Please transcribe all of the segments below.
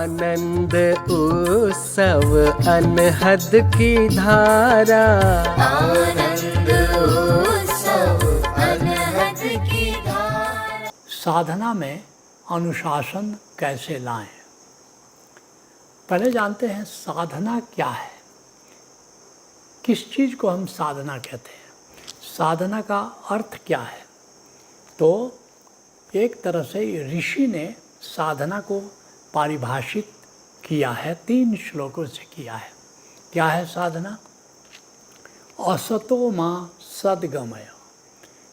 आनंद उत्सव अनहद की धारा, आनंद उत्सव अनहद की धारा। साधना में अनुशासन कैसे लाएं? पहले जानते हैं साधना क्या है, किस चीज़ को हम साधना कहते हैं, साधना का अर्थ क्या है। तो एक तरह से ऋषि ने साधना को पारिभाषित किया है, 3 श्लोकों से किया है। क्या है साधना? असतो मां सद्गमय,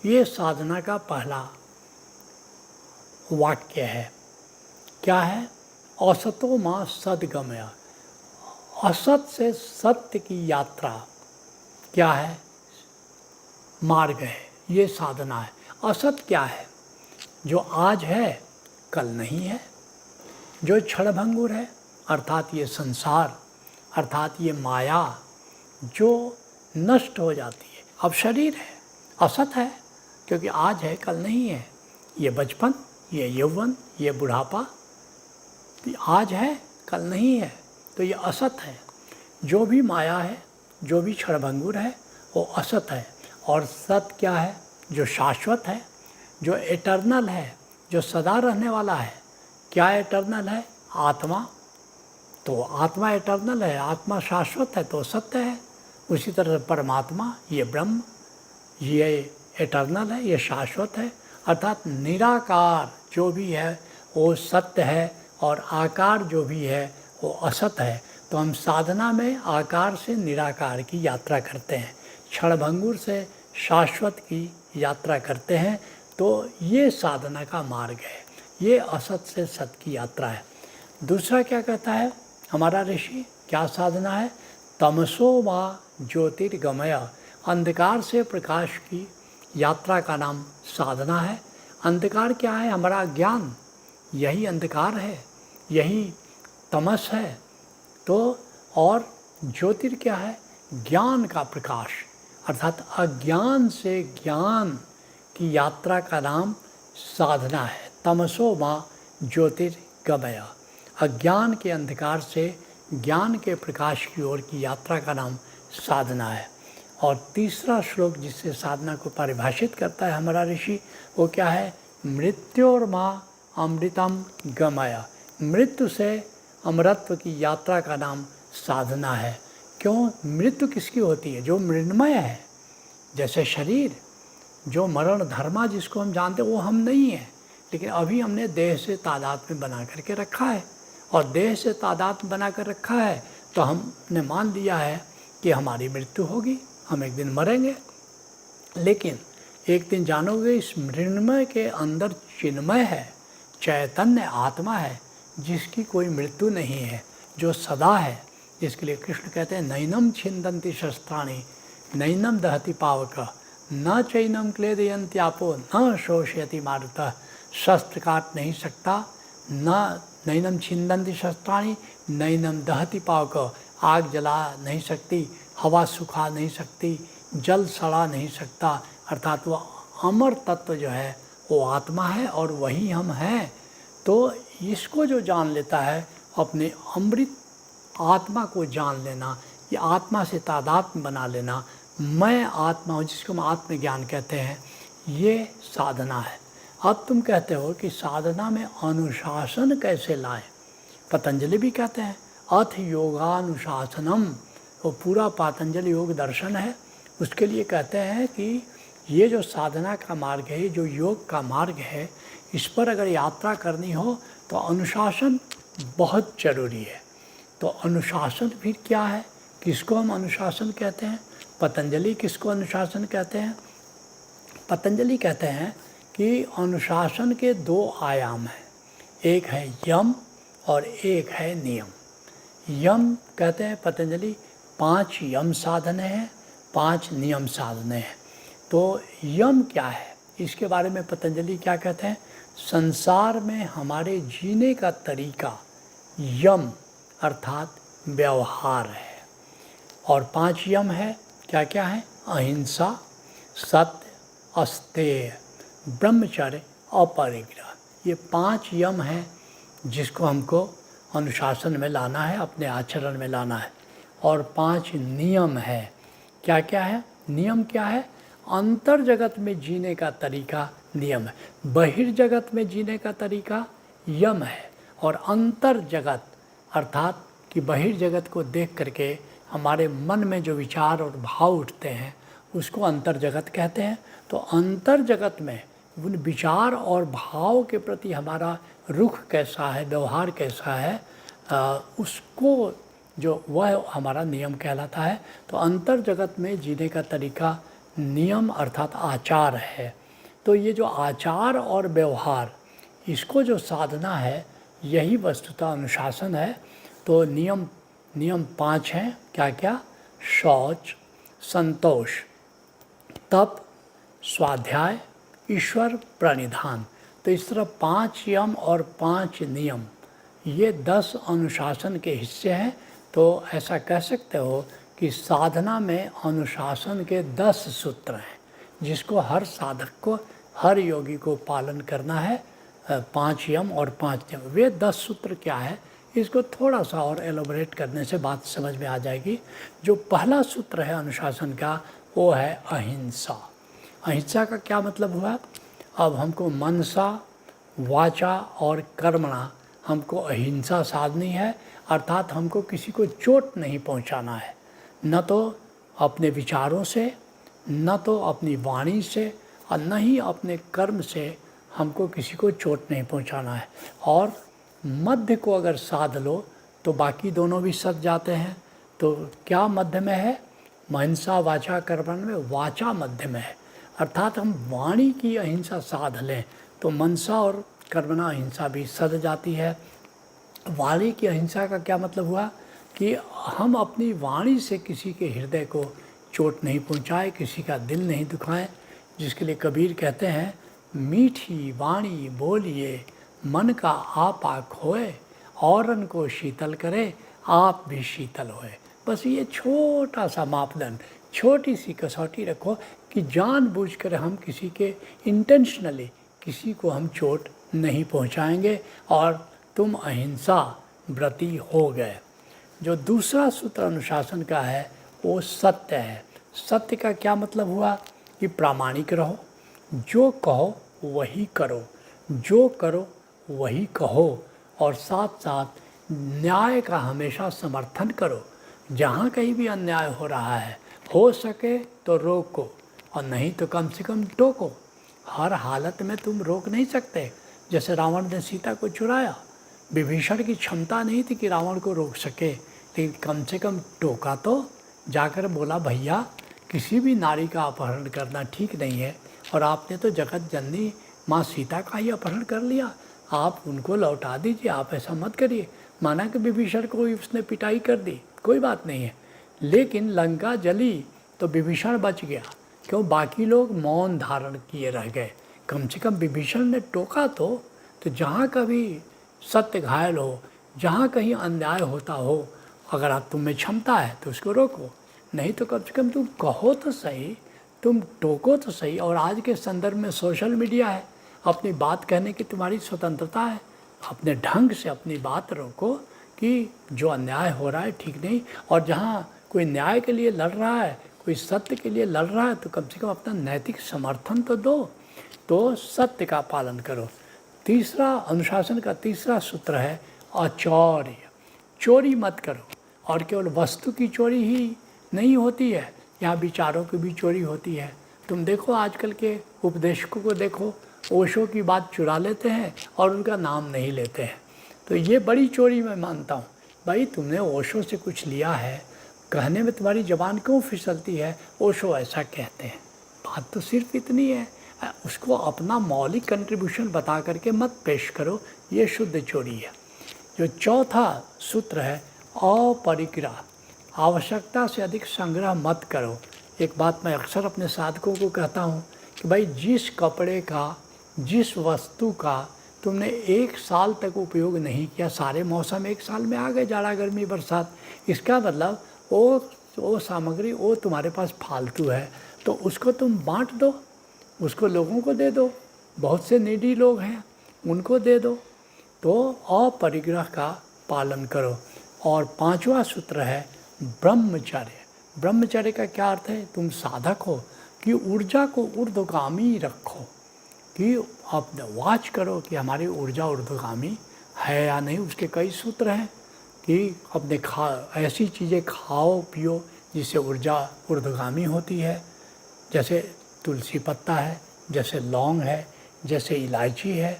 ये साधना का पहला वाक्य है। क्या है? असतो मां सद्गमय, असत से सत्य की यात्रा क्या है? मार्ग है, ये साधना है। असत क्या है? जो आज है कल नहीं है, जो क्षणभंगुर है अर्थात ये संसार, अर्थात ये माया जो नष्ट हो जाती है। अब शरीर है, असत है क्योंकि आज है कल नहीं है। ये बचपन, ये यौवन, ये बुढ़ापा आज है कल नहीं है, तो ये असत है। जो भी माया है, जो भी क्षणभंगुर है वो असत है। और सत क्या है? जो शाश्वत है, जो एटर्नल है, जो सदा रहने वाला है। क्या एटर्नल है? आत्मा। तो आत्मा एटर्नल है, आत्मा शाश्वत है तो सत्य है। उसी तरह परमात्मा, ये ब्रह्म, ये एटर्नल है, ये शाश्वत है। अर्थात निराकार जो भी है वो सत्य है और आकार जो भी है वो असत है। तो हम साधना में आकार से निराकार की यात्रा करते हैं, क्षणभंगुर से शाश्वत की यात्रा करते हैं। तो ये साधना का मार्ग है, ये असत से सत की यात्रा है। दूसरा क्या कहता है हमारा ऋषि, क्या साधना है? तमसो वा ज्योतिर्गमय, अंधकार से प्रकाश की यात्रा का नाम साधना है। अंधकार क्या है? हमारा ज्ञान, यही अंधकार है, यही तमस है। तो और ज्योतिर क्या है? ज्ञान का प्रकाश, अर्थात अज्ञान से ज्ञान की यात्रा का नाम साधना है। तमसो मां ज्योतिर्गमय, अज्ञान के अंधकार से ज्ञान के प्रकाश की ओर की यात्रा का नाम साधना है। और तीसरा श्लोक जिससे साधना को परिभाषित करता है हमारा ऋषि, वो क्या है? मृत्योर्मा अमृतम गमय, मृत्यु से अमरत्व की यात्रा का नाम साधना है। क्यों? मृत्यु किसकी होती है? जो मृण्मय है। जैसे शरीर, जो मरण धर्मा जिसको हम जानते हैं वो हम नहीं है, लेकिन अभी हमने देह से तादात्म्य बना करके रखा है। और देह से तादात्म्य बना कर रखा है तो हमने मान लिया है कि हमारी मृत्यु होगी, हम एक दिन मरेंगे। लेकिन एक दिन जानोगे इस मृण्मय के अंदर चिन्मय है, चैतन्य आत्मा है जिसकी कोई मृत्यु नहीं है, जो सदा है। जिसके लिए कृष्ण कहते हैं नैनम छिन्दन्ति शस्त्राणि नैनम दहति पावक न चैनम क्लेदयन्त्यापो न शोषयति मारुतः, शस्त्र काट नहीं सकता, न नैनम छिन्दन्ति शस्त्राणि नैनम दहति पावक, आग जला नहीं सकती, हवा सुखा नहीं सकती, जल सड़ा नहीं सकता। अर्थात वो अमर तत्व जो है वो आत्मा है और वही हम हैं। तो इसको जो जान लेता है, अपने अमृत आत्मा को जान लेना, ये आत्मा से तादात्म्य बना लेना, मैं आत्मा हूँ जिसको हम आत्मज्ञान कहते हैं, ये साधना है। अब तुम कहते हो कि साधना में अनुशासन कैसे लाएं? पतंजलि भी कहते हैं अथ योगानुशासनम, वो पूरा पतंजलि योग दर्शन है। उसके लिए कहते हैं कि ये जो साधना का मार्ग है, जो योग का मार्ग है, इस पर अगर यात्रा करनी हो तो अनुशासन बहुत ज़रूरी है। तो अनुशासन फिर क्या है? किसको हम अनुशासन कहते हैं? पतंजलि किसको अनुशासन कहते हैं? पतंजलि कहते हैं कि अनुशासन के 2 आयाम हैं, एक है यम और एक है नियम। यम कहते हैं पतंजलि 5 यम साधने हैं, 5 नियम साधने हैं। तो यम क्या है? इसके बारे में पतंजलि क्या कहते हैं? संसार में हमारे जीने का तरीका यम अर्थात व्यवहार है। और 5 यम है, क्या क्या है? अहिंसा, सत्य, अस्तेय, ब्रह्मचर्य, अपरिग्रह। ये 5 यम हैं जिसको हमको अनुशासन में लाना है, अपने आचरण में लाना है। और 5 नियम है। क्या क्या है? नियम क्या है? अंतर जगत में जीने का तरीका नियम है, बहिर्जगत में जीने का तरीका यम है, और अंतर जगत अर्थात कि बहिर्जगत को देख करके हमारे मन में जो विचार और भाव उठते हैं उसको अंतर जगत कहते हैं। तो अंतर जगत में उन विचार और भाव के प्रति हमारा रुख कैसा है, व्यवहार कैसा है, उसको जो वह हमारा नियम कहलाता है। तो अंतर जगत में जीने का तरीका नियम अर्थात आचार है। तो ये जो आचार और व्यवहार, इसको जो साधना है, यही वस्तुतः अनुशासन है। तो नियम 5 हैं। क्या क्या? शौच, संतोष, तप, स्वाध्याय, ईश्वर प्रणिधान। तो इस तरह 5 यम और 5 नियम, ये 10 अनुशासन के हिस्से हैं। तो ऐसा कह सकते हो कि साधना में अनुशासन के 10 सूत्र हैं, जिसको हर साधक को, हर योगी को पालन करना है। 5 यम और 5 नियम, वे 10 सूत्र क्या है, इसको थोड़ा सा और एलोबरेट करने से बात समझ में आ जाएगी। जो पहला सूत्र है अनुशासन का, वो है अहिंसा। अहिंसा का क्या मतलब हुआ? अब हमको मनसा, वाचा और कर्मणा, हमको अहिंसा साधनी है। अर्थात हमको किसी को चोट नहीं पहुंचाना है, न तो अपने विचारों से, न तो अपनी वाणी से, और न ही अपने कर्म से हमको किसी को चोट नहीं पहुंचाना है। और मध्य को अगर साध लो तो बाकी दोनों भी सध जाते हैं। तो क्या मध्य में है? मनसा वाचा कर्मण में वाचा मध्य में है। अर्थात हम वाणी की अहिंसा साध लें तो मनसा और कर्मणा अहिंसा भी सध जाती है। वाणी की अहिंसा का क्या मतलब हुआ कि हम अपनी वाणी से किसी के हृदय को चोट नहीं पहुँचाए, किसी का दिल नहीं दुखाएं। जिसके लिए कबीर कहते हैं, मीठी वाणी बोलिए मन का आपा खोए, औरन को शीतल करे आप भी शीतल होए। बस ये छोटा सा मापदंड, छोटी सी कसौटी रखो कि जानबूझकर हम किसी के इंटेंशनली किसी को हम चोट नहीं पहुंचाएंगे और तुम अहिंसा व्रती हो गए। जो दूसरा सूत्र अनुशासन का है वो सत्य है। सत्य का क्या मतलब हुआ कि प्रामाणिक रहो, जो कहो वही करो, जो करो वही कहो, और साथ साथ न्याय का हमेशा समर्थन करो। जहाँ कहीं भी अन्याय हो रहा है, हो सके तो रोको और नहीं तो कम से कम टोको। हर हालत में तुम रोक नहीं सकते। जैसे रावण ने सीता को चुराया, विभीषण की क्षमता नहीं थी कि रावण को रोक सके, लेकिन कम से कम टोका तो, जाकर बोला भैया किसी भी नारी का अपहरण करना ठीक नहीं है, और आपने तो जगत जननी माँ सीता का ही अपहरण कर लिया, आप उनको लौटा दीजिए, आप ऐसा मत करिए। माना कि विभीषण को उसने पिटाई कर दी, कोई बात नहीं है, लेकिन लंका जली तो विभीषण बच गया। क्यों? बाकी लोग मौन धारण किए रह गए। कम से कम विभीषण ने टोका तो जहाँ कभी सत्य घायल हो, जहाँ कहीं अन्याय होता हो, अगर आप तुम में क्षमता है तो उसको रोको, नहीं तो कम से कम तुम कहो तो सही, तुम टोको तो सही। और आज के संदर्भ में सोशल मीडिया है, अपनी बात कहने की तुम्हारी स्वतंत्रता है, अपने ढंग से अपनी बात रोको कि जो अन्याय हो रहा है ठीक नहीं, और जहाँ कोई न्याय के लिए लड़ रहा है, कोई सत्य के लिए लड़ रहा है, तो कम से कम अपना नैतिक समर्थन तो दो। तो सत्य का पालन करो। तीसरा अनुशासन का तीसरा सूत्र है अचौर्य। चोरी मत करो, और केवल वस्तु की चोरी ही नहीं होती है, यहाँ विचारों की भी चोरी होती है। तुम देखो आजकल के उपदेशकों को देखो, ओशो की बात चुरा लेते हैं और उनका नाम नहीं लेते हैं। तो ये बड़ी चोरी मैं मानता हूँ। भाई तुमने ओशो से कुछ लिया है, कहने में तुम्हारी ज़बान क्यों फिसलती है, ओशो ऐसा कहते हैं। बात तो सिर्फ इतनी है, उसको अपना मौलिक कंट्रीब्यूशन बता करके मत पेश करो, ये शुद्ध चोरी है। जो चौथा सूत्र है अपरिग्रह, आवश्यकता से अधिक संग्रह मत करो। एक बात मैं अक्सर अपने साधकों को कहता हूँ कि भाई जिस कपड़े का, जिस वस्तु का तुमने 1 साल तक उपयोग नहीं किया, सारे मौसम 1 साल में आ गए, जाड़ा गर्मी बरसात, इसका मतलब वो सामग्री वो तुम्हारे पास फालतू है, तो उसको तुम बांट दो, उसको लोगों को दे दो। बहुत से नीडी लोग हैं, उनको दे दो। तो अपरिग्रह का पालन करो। और 5वां सूत्र है ब्रह्मचर्य। ब्रह्मचर्य का क्या अर्थ है? तुम साधक हो कि ऊर्जा को ऊर्ध्वगामी रखो, कि आप वाच करो कि हमारी ऊर्जा ऊर्ध्वगामी है या नहीं। उसके कई सूत्र हैं कि अपने ऐसी चीज़ें खाओ पियो जिससे ऊर्जा ऊर्ध्वगामी होती है, जैसे तुलसी पत्ता है, जैसे लौंग है, जैसे इलायची है।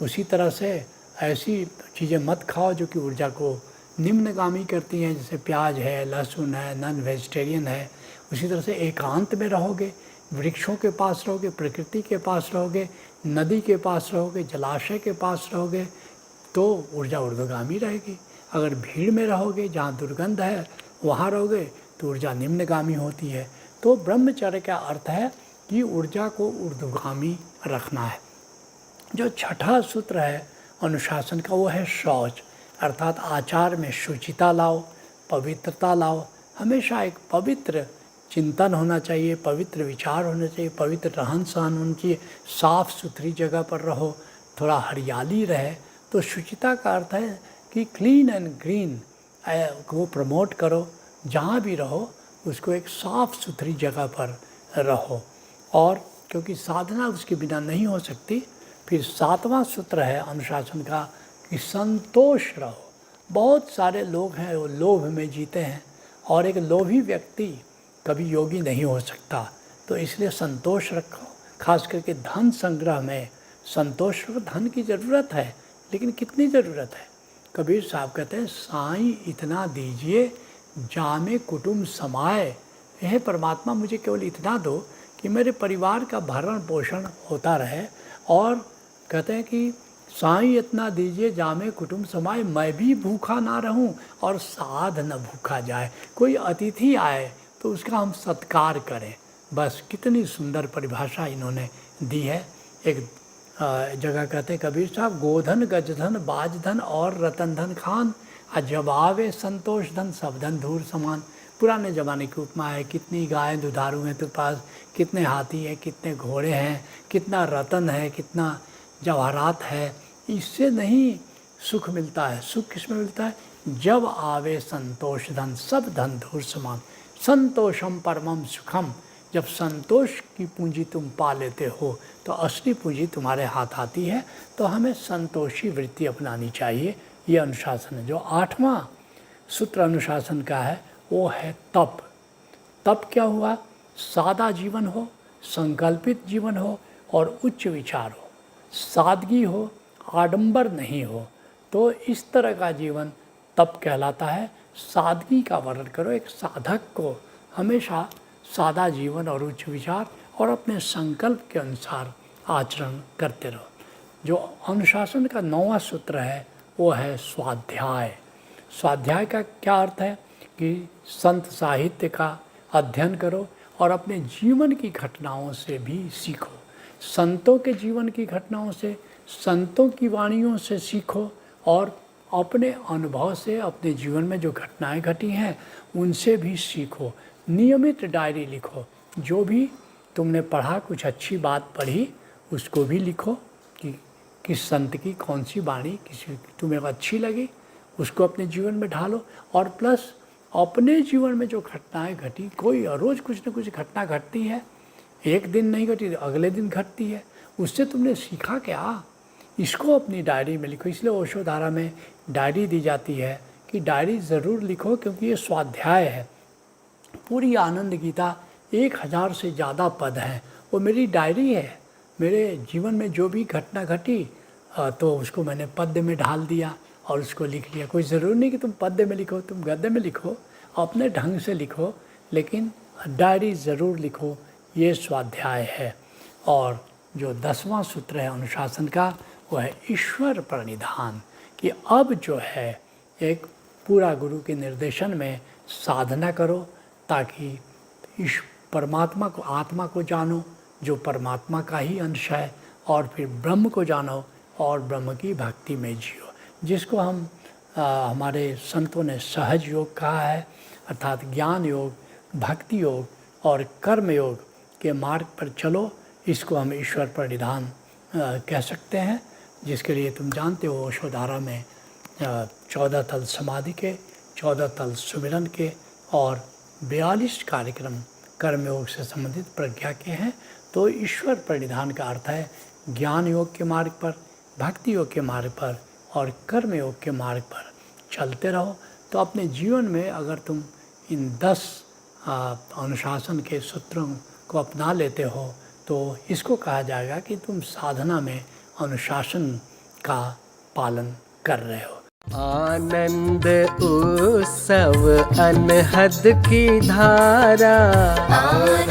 उसी तरह से ऐसी चीज़ें मत खाओ जो कि ऊर्जा को निम्नगामी करती हैं, जैसे प्याज है, लहसुन है, नॉन वेजिटेरियन है। उसी तरह से एकांत में रहोगे, वृक्षों के पास रहोगे, प्रकृति के पास रहोगे, नदी के पास रहोगे, जलाशय के पास रहोगे तो ऊर्जा ऊर्ध्वगामी रहेगी। अगर भीड़ में रहोगे, जहाँ दुर्गंध है, वहाँ रहोगे तो ऊर्जा निम्नगामी होती है। तो ब्रह्मचर्य का अर्थ है कि ऊर्जा को ऊर्ध्वगामी रखना है। जो 6ठा सूत्र है अनुशासन का वो है शौच, अर्थात आचार में शुचिता लाओ, पवित्रता लाओ। हमेशा एक पवित्र चिंतन होना चाहिए, पवित्र विचार होने चाहिए, पवित्र रहन सहन होनी चाहिए, साफ़ सुथरी जगह पर रहो, थोड़ा हरियाली रहे। तो शुचिता का अर्थ है कि क्लीन एंड ग्रीन को प्रमोट करो, जहाँ भी रहो उसको एक साफ़ सुथरी जगह पर रहो। और क्योंकि साधना उसके बिना नहीं हो सकती। फिर 7वां सूत्र है अनुशासन का कि संतोष रहो। बहुत सारे लोग हैं वो लोभ में जीते हैं, और एक लोभी व्यक्ति कभी योगी नहीं हो सकता। तो इसलिए संतोष रखो, खास करके धन संग्रह में संतोष रखो। धन की ज़रूरत है, लेकिन कितनी ज़रूरत है? कबीर साहब कहते हैं, साईं इतना दीजिए जामे कुटुंब समाए। यह परमात्मा मुझे केवल इतना दो कि मेरे परिवार का भरण पोषण होता रहे। और कहते हैं कि साईं इतना दीजिए जामे कुटुंब समाए, मैं भी भूखा ना रहूं और साध न भूखा जाए। कोई अतिथि आए तो उसका हम सत्कार करें। बस कितनी सुंदर परिभाषा इन्होंने दी है। एक जगह कहते हैं कबीर साहब, गोधन गजधन बाजधन और रतन धन खान, जब आवे संतोष धन सब धन धूर समान। पुराने ज़माने की उपमा है, कितनी गाय दुधारू हैं तेरे पास, कितने हाथी हैं, कितने घोड़े हैं, कितना रतन है, कितना जवाहरात है। इससे नहीं सुख मिलता है। सुख किस में मिलता है? जब आवे संतोष धन सब धन धूर समान। संतोषम परमम सुखम। जब संतोष की पूंजी तुम पा लेते हो तो असली पूंजी तुम्हारे हाथ आती है। तो हमें संतोषी वृत्ति अपनानी चाहिए। ये अनुशासन है। जो 8वां सूत्र अनुशासन का है वो है तप। तप क्या हुआ? सादा जीवन हो, संकल्पित जीवन हो और उच्च विचार हो, सादगी हो, आडंबर नहीं हो। तो इस तरह का जीवन तप कहलाता है। सादगी का वर्णन करो। एक साधक को हमेशा सादा जीवन और उच्च विचार और अपने संकल्प के अनुसार आचरण करते रहो। जो अनुशासन का 9वां सूत्र है वो है स्वाध्याय। स्वाध्याय का क्या अर्थ है कि संत साहित्य का अध्ययन करो और अपने जीवन की घटनाओं से भी सीखो। संतों के जीवन की घटनाओं से, संतों की वाणियों से सीखो और अपने अनुभव से अपने जीवन में जो घटनाएं घटी हैं उनसे भी सीखो। नियमित डायरी लिखो। जो भी तुमने पढ़ा, कुछ अच्छी बात पढ़ी उसको भी लिखो कि किस संत की कौन सी वाणी किसी तुम्हें अच्छी लगी, उसको अपने जीवन में ढालो। और प्लस अपने जीवन में जो घटनाएं घटी, कोई रोज़ कुछ न कुछ घटना घटती है, एक दिन नहीं घटी अगले दिन घटती है, उससे तुमने सीखा क्या, इसको अपनी डायरी में लिखो। इसलिए ओशोधारा में डायरी दी जाती है कि डायरी ज़रूर लिखो, क्योंकि ये स्वाध्याय है। पूरी आनंद गीता 1000 से ज़्यादा पद हैं, वो मेरी डायरी है। मेरे जीवन में जो भी घटना घटी तो उसको मैंने पद्य में ढाल दिया और उसको लिख लिया। कोई ज़रूरी नहीं कि तुम पद्य में लिखो, तुम गद्य में लिखो, अपने ढंग से लिखो, लेकिन डायरी ज़रूर लिखो। ये स्वाध्याय है। और जो 10वां सूत्र है अनुशासन का वो है ईश्वर प्रणिधान, कि अब जो है एक पूरा गुरु के निर्देशन में साधना करो ताकि इस परमात्मा को, आत्मा को जानो जो परमात्मा का ही अंश है, और फिर ब्रह्म को जानो और ब्रह्म की भक्ति में जियो, जिसको हम हमारे संतों ने सहज योग कहा है, अर्थात ज्ञान योग, भक्ति योग और कर्म योग के मार्ग पर चलो। इसको हम ईश्वर प्रणिधान कह सकते हैं, जिसके लिए तुम जानते हो ओशोधारा में 14 तल समाधि के, 14 तल सुमिरन के और 42 कार्यक्रम कर्मयोग से संबंधित प्रज्ञा के हैं। तो ईश्वर प्रणिधान का अर्थ है ज्ञान योग के मार्ग पर, भक्ति योग के मार्ग पर और कर्म योग के मार्ग पर चलते रहो। तो अपने जीवन में अगर तुम इन 10 अनुशासन के सूत्रों को अपना लेते हो तो इसको कहा जाएगा कि तुम साधना में अनुशासन का पालन कर रहे हो। आनंद उत्सव अनहद की धारा, आनंद